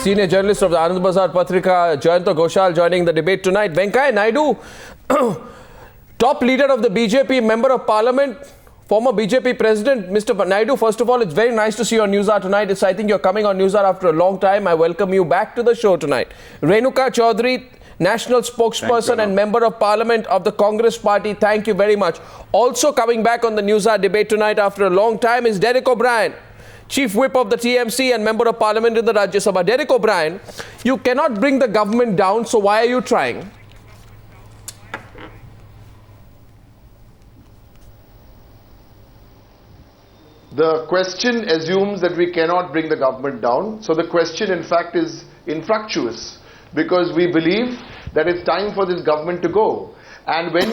Senior journalist of the Anand Bazar Patrika, Jayanta Ghoshal, joining the debate tonight. Venkaiah Naidu, top leader of the BJP, member of parliament, former BJP president. Mr. Naidu, first of all, it's very nice to see you on Newshour tonight. I think you're coming on Newshour after a long time. I welcome you back to the show tonight. Renuka Chaudhary, national spokesperson and member of parliament of the Congress party. Thank you very much. Also coming back on the Newshour debate tonight after a long time is Derek O'Brien, Chief Whip of the TMC and Member of Parliament in the Rajya Sabha. Derek O'Brien, you cannot bring the government down, so why are you trying? The question assumes that we cannot bring the government down. So the question, in fact, is infructuous, because we believe that it's time for this government to go. And when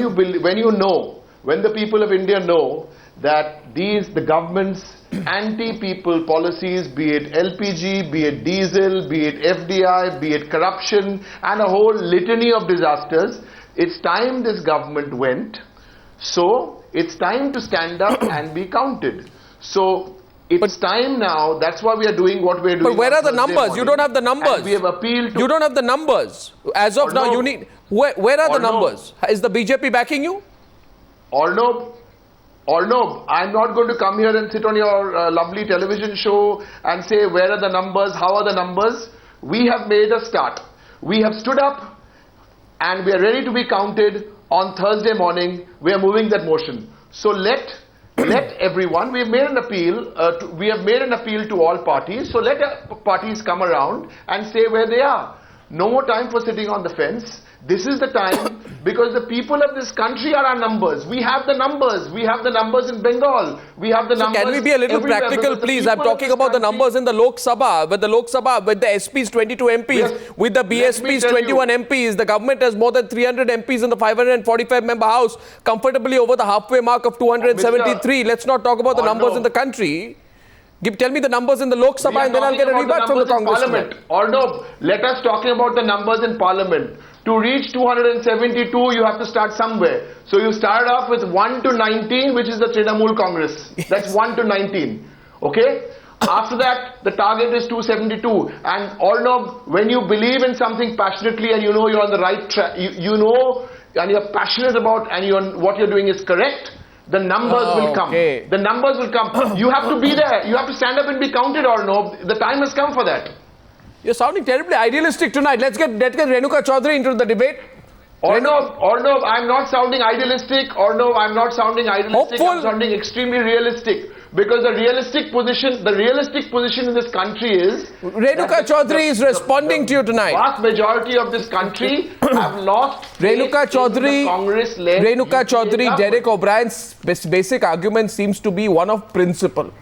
the people of India know that the government's anti-people policies, be it LPG, be it diesel, be it FDI, be it corruption, and a whole litany of disasters, it's time this government went. So it's time to stand up and be counted. So it's time now. That's why we are doing what we are doing. But where are the numbers? You don't have the numbers. And we have appealed to... You don't have the numbers. As of now, you need... Where are the numbers? Is the BJP backing you? Arnab, I'm not going to come here and sit on your lovely television show and say where are the numbers, how are the numbers. We have made a start. We have stood up and we are ready to be counted on Thursday morning. We are moving that motion. So let everyone, we have made an appeal. We have made an appeal to all parties. So let parties come around and say where they are. No more time for sitting on the fence. This is the time, because the people of this country are our numbers. We have the numbers. We have the numbers in Bengal. We have the numbers. Can we be a little practical, please? I'm talking about the numbers in the Lok Sabha. With the SPs 22 MPs, yes, with the BSPs 21 MPs, the government has more than 300 MPs in the 545-member House, comfortably over the halfway mark of 273. Let's not talk about the numbers in the country. Tell me the numbers in the Lok Sabha and then I'll get a rebut from the Congress. Or no, let us talking about the numbers in Parliament. To reach 272, you have to start somewhere. So you start off with 1 to 19, which is the Trinamool Congress. That's 1 to 19. Okay? After that, the target is 272. And Arnab, when you believe in something passionately and you know you're on the right track, you know and you're passionate about and what you're doing is correct, the numbers will come. Okay. The numbers will come. You have to be there. You have to stand up and be counted, Arnab. The time has come for that. You're sounding terribly idealistic tonight. Let's get Renuka Chaudhary into the debate. Arnab, I'm not sounding idealistic. Arnab, I'm not sounding idealistic. I'm sounding extremely realistic. Because the realistic position in this country is... Renuka Chaudhary is responding to you tonight. The vast majority of this country have lost Renuka Chaudhary, Derek O'Brien's basic argument seems to be one of principle.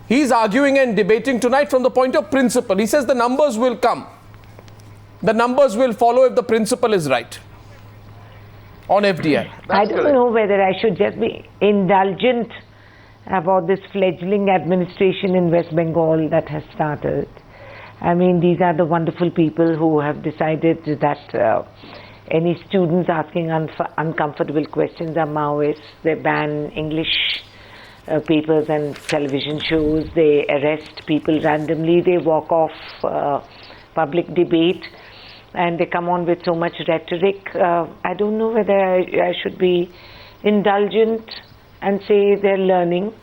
He's arguing and debating tonight from the point of principle. He says the numbers will come. The numbers will follow if the principle is right on FDI. I don't know whether I should just be indulgent about this fledgling administration in West Bengal that has started. I mean, these are the wonderful people who have decided that any students asking uncomfortable questions are Maoists. They ban English papers and television shows. They arrest people randomly. They walk off public debate. And they come on with so much rhetoric. I don't know whether I should be indulgent and say they're learning,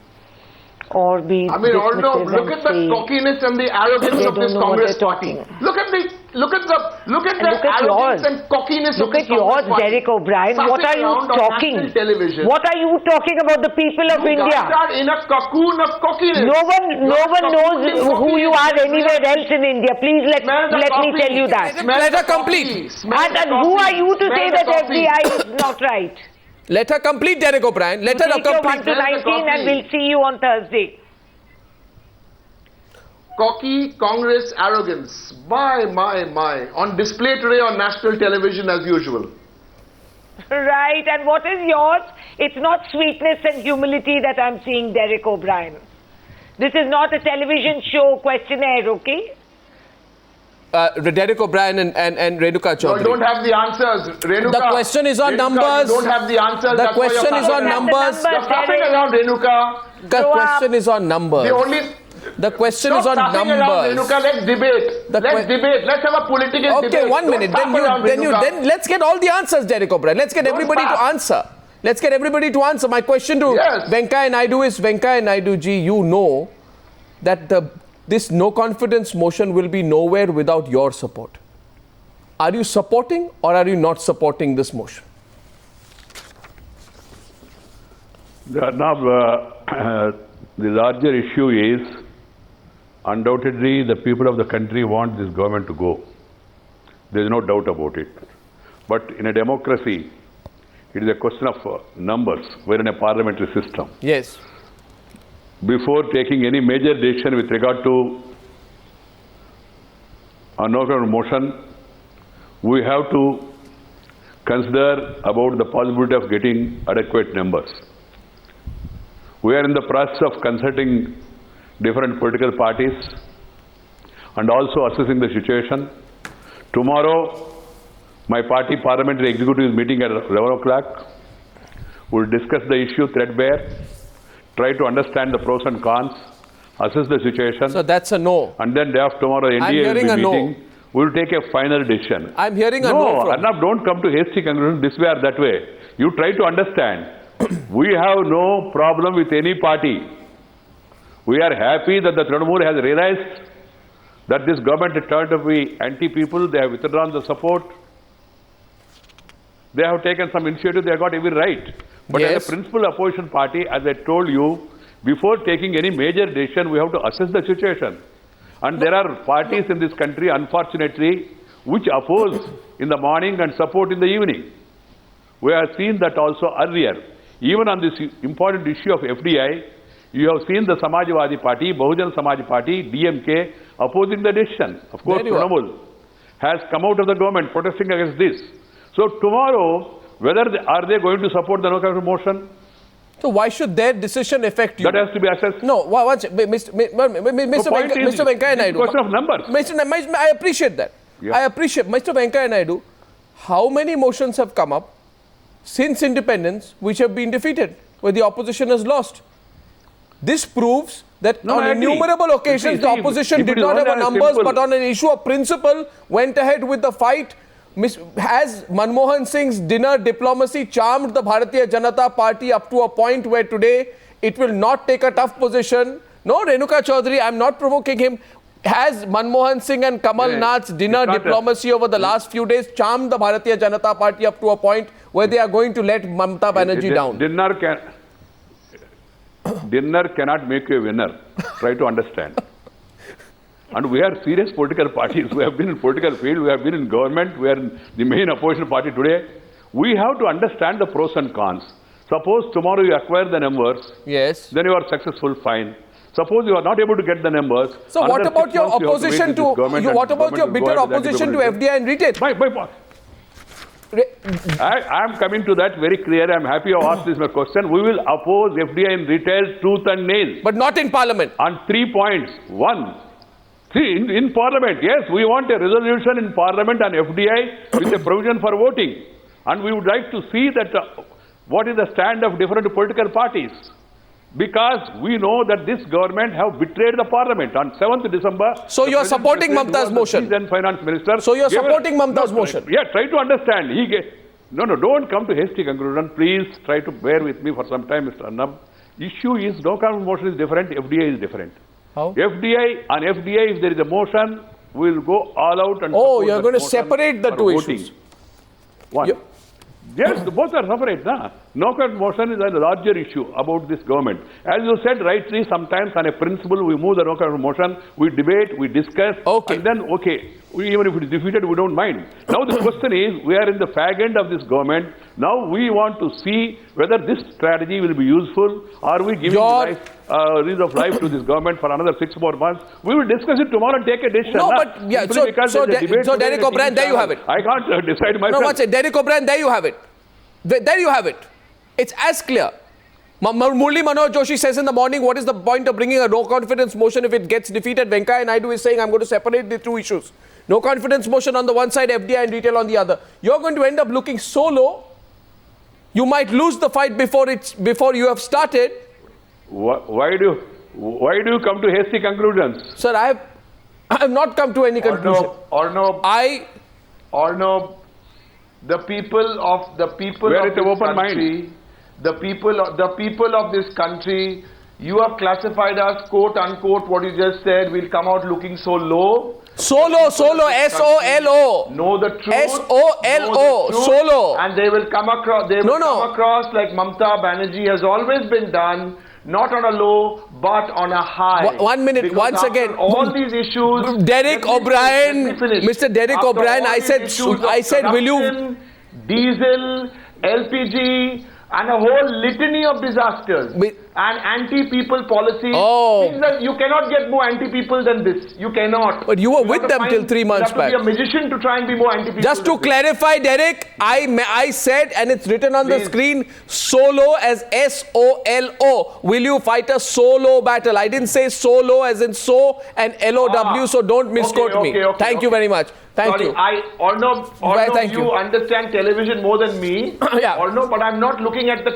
or be Arnab, look at the cockiness and the arrogance of this Congress party. Look at the arrogance and cockiness of this Congress party. Look at yours, Derek O'Brien. What are you talking? What are you talking about the people of India? You guys are in a cocoon of cockiness. No one knows who you are anywhere else in India. Please let me tell you that. Let her complete. And who are you to say that FDI is not right? Let her complete, Derek O'Brien. Let her complete. 1 to 19 and we'll see you on Thursday. Cocky Congress arrogance. My. On display today on national television as usual. Right. And what is yours? It's not sweetness and humility that I'm seeing, Derek O'Brien. This is not a television show questionnaire, okay? Derek O'Brien and Renuka Chaudhary. You don't have the answers. Renuka, the question is on numbers. You don't have the answers. The question is on numbers. You're fluffing around, Renuka. The question is on numbers. The question is on Stop talking around, numbers. Renuka, let's debate. Let's debate. Let's have a political debate. Okay, 1 minute. Don't talk around, Renuka. Then let's get all the answers, Derek O'Brien. Let's get everybody to answer. Let's get everybody to answer. My question to Venkaiah Naidu is, Venkaiah Naidu ji, you know that this no confidence motion will be nowhere without your support. Are you supporting or are you not supporting this motion? The larger issue is, undoubtedly, the people of the country want this government to go. There is no doubt about it. But in a democracy, it is a question of numbers. We're in a parliamentary system. Yes. Before taking any major decision with regard to a no confidence motion, we have to consider about the possibility of getting adequate numbers. We are in the process of consulting different political parties and also assessing the situation. Tomorrow, my party parliamentary executive is meeting at 11 o'clock. We'll discuss the issue threadbare, try to understand the pros and cons, assess the situation. So that's a no. And then day after tomorrow, NDA will be meeting. We'll take a final decision. I'm hearing a no. No, Arnab, don't come to hasty conclusions this way or that way. You try to understand. We have no problem with any party. We are happy that the Trinamool has realized that this government has turned out to be anti-people. They have withdrawn the support. They have taken some initiative. They have got every right. But as a principal opposition party, as I told you, before taking any major decision, we have to assess the situation. And there are parties in this country, unfortunately, which oppose in the morning and support in the evening. We have seen that also earlier. Even on this important issue of FDI, you have seen the Samajwadi Party, Bahujan Samaj Party, DMK, opposing the decision. Of course, Trinamool has come out of the government protesting against this. So tomorrow, are they going to support the no confidence motion? So why should their decision affect you? That has to be assessed. No, Mr. Venkaiah Naidu. Question of numbers. I appreciate that. Yeah. I appreciate, Mr. Venkaiah Naidu, how many motions have come up since independence which have been defeated, where the opposition has lost? This proves that on innumerable occasions the opposition did not have a numbers, but on an issue of principle went ahead with the fight. Has Manmohan Singh's dinner diplomacy charmed the Bharatiya Janata Party up to a point where today it will not take a tough position? No, Renuka Chaudhary, I'm not provoking him. Has Manmohan Singh and Kamal Nath's dinner diplomacy over the last few days charmed the Bharatiya Janata Party up to a point where they are going to let Mamata Banerjee down? Dinner cannot make you a winner. Try to understand. And we are serious political parties. We have been in political field. We have been in government. We are in the main opposition party today. We have to understand the pros and cons. Suppose tomorrow you acquire the numbers. Yes. Then you are successful, fine. Suppose you are not able to get the numbers. So what about your opposition to what about your bitter opposition to FDI and retail? I am coming to that very clear. I am happy you asked this question. We will oppose FDI in retail tooth and nail. But not in Parliament. On 3 points. One, see, in Parliament, yes, we want a resolution in Parliament on FDI with a provision for voting. And we would like to see that what is the stand of different political parties. Because we know that this government have betrayed the Parliament. On 7th December... So you are supporting Mamata's motion? Then Finance Minister... So you are supporting Mamata's motion? Yeah, try to understand. No, don't come to hasty conclusion. Please try to bear with me for some time, Mr. Arnab. Issue is, no confidence motion is different, FDI is different. How? On FDI, if there is a motion, we will go all out and... Oh, you are going to separate the two issues. One. Yes, both are separate. No confidence motion is a larger issue about this government. As you said rightly, sometimes on a principle, we move the no confidence motion, we debate, we discuss, and then, even if it is defeated, we don't mind. Now the question is, we are in the fag end of this government. Now we want to see whether this strategy will be useful. Are we giving reason of life to this government for another 6 more months? We will discuss it tomorrow and take a decision. No, but yeah, so Derek O'Brien, there you have it. I can't decide myself. No, Derek O'Brien, there you have it. There you have it. It's as clear. Murli Manohar Joshi says in the morning, what is the point of bringing a no confidence motion if it gets defeated? Venkaiah Naidu is saying, I'm going to separate the two issues. No confidence motion on the one side, FDI and retail on the other. You're going to end up looking so low, you might lose the fight before you have started. Why do Why do you come to hasty conclusions? Sir, I have not come to any conclusion. Arnab, the people of Where this is the open country, the people of this country, you have classified us, quote unquote, what you just said, we'll come out looking so low. Solo, S-O-L-O. Know the truth. S-O-L-O, solo. And they will come across. They will come across like Mamta Banerjee has always been done, not on a low, but on a high. 1 minute, Because once after again. all these issues. Derek O'Brien, let me finish. Mr. Derek After O'Brien, all I these said, issues of will you? corruption, Diesel, LPG, and a whole litany of disasters. And anti-people policy. Oh. Things that you cannot get more anti-people than this. You cannot. But you were with have to them till 3 months You have back. to be a magician to try and be more anti-people. Just to than this. clarify, Derek, I said, and it's written on the Please. screen, solo as S-O-L-O. Will you fight a solo battle? I didn't say solo as in so and L-O-W, so don't misquote me. Thank you very much. Thank you. Arnab, Thank you. you understand television more than me. Yeah. Arnab, but I'm not looking at the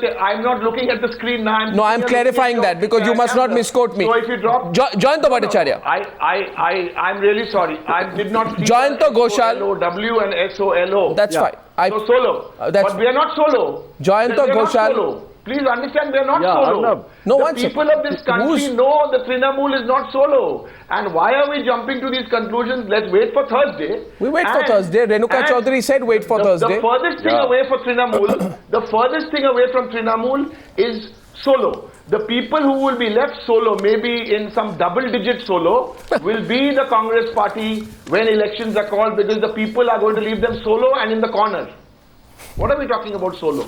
screen now. No, I'm clarifying that because you must not misquote me. So if you drop... Jayanto Bhattacharya. I'm really sorry. I did not see Jayanto Ghoshal. S-O-L-O-W and S-O-L-O. That's fine. So solo. That's But we are not solo. Jayanto We are not Ghoshal. solo. Please understand, we are not solo. Arnab. No, the one second. people of this country know the Trinamool is not solo. And why are we jumping to these conclusions? Let's wait for Thursday. We wait for Thursday. Renuka Chaudhary said wait for Thursday. The furthest thing away for Trinamool, the furthest thing away from Trinamool is solo. The people who will be left solo, maybe in some double-digit solo, will be the Congress party when elections are called, because the people are going to leave them solo and in the corner. What are we talking about solo?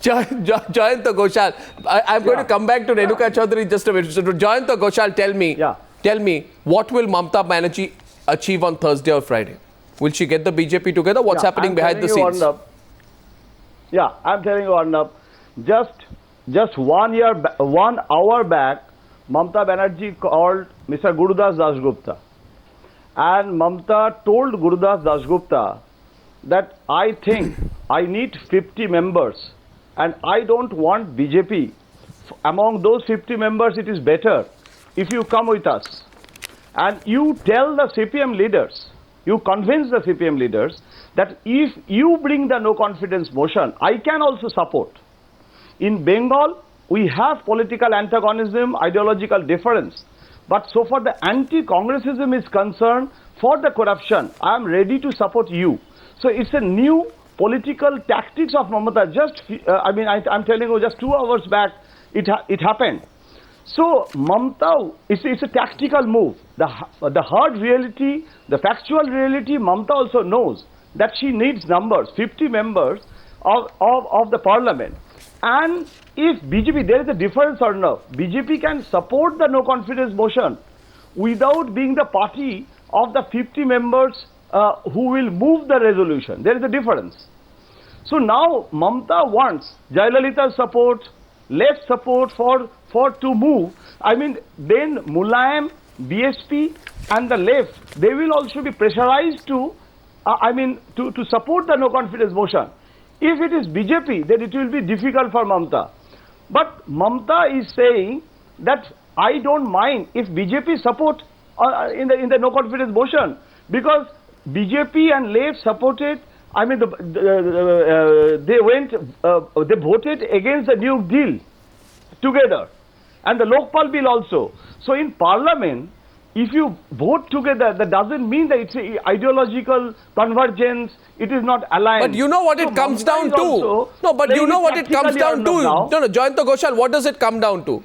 Jayanto Ghoshal, I'm going to come back to Renuka Chaudhary just a minute. So Jayanto Ghoshal, tell me, what will Mamta Banerjee achieve on Thursday or Friday? Will she get the BJP together? What's happening behind the scenes? I'm telling you, Arnab, just 1 hour back, Mamta Banerjee called Mr. Gurudas Dasgupta. And Mamta told Gurudas Dasgupta that I think I need 50 members and I don't want BJP. Among those 50 members, it is better if you come with us. And you tell the CPM leaders, you convince the CPM leaders that if you bring the no confidence motion, I can also support. In Bengal, we have political antagonism, ideological difference. But so far the anti-Congressism is concerned, for the corruption, I am ready to support you. So it's a new political tactics of Mamata. I'm telling you, just 2 hours back, it happened. So Mamata, it's a tactical move. The hard reality, the factual reality, Mamata also knows that she needs numbers, 50 members of the parliament. And if BJP, there is a difference or no, BJP can support the no confidence motion without being the party of the 50 members who will move the resolution. There is a difference. So now Mamata wants Jayalalitha's support, left support for to move. I mean, then Mulayam, BSP and the left, they will also be pressurized to support the no confidence motion. If it is BJP, then it will be difficult for Mamata. But Mamata is saying that I don't mind if BJP support in the no confidence motion, because BJP and left supported. I mean, they voted against the new deal together, and the Lokpal bill also. So in Parliament, if you vote together, that doesn't mean that it's an ideological convergence. It is not aligned. But you know what it comes down to. No, but you know what it comes down to. No, Jayanto Ghoshal, what does it come down to?